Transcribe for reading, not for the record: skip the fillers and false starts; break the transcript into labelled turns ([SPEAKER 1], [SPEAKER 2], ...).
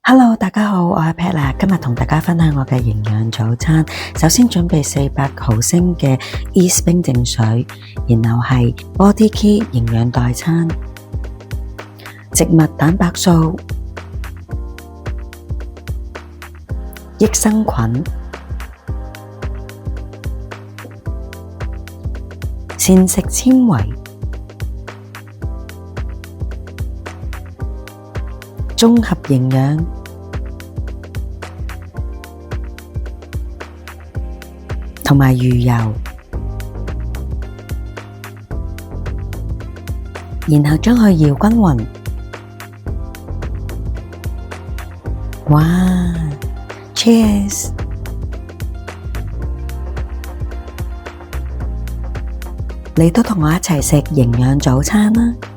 [SPEAKER 1] Hello，大家好，我係 Pat 啦，今日同大家分享我嘅營養早餐。首先準備400毫升嘅 East 冰淨水，然後係 Body Key 營養代餐、植物蛋白素、益生菌、膳食纖維、綜合營養、同埋魚油，然後將佢搖均勻。哇 ！Cheers！你都同我一齊食營養早餐啦〜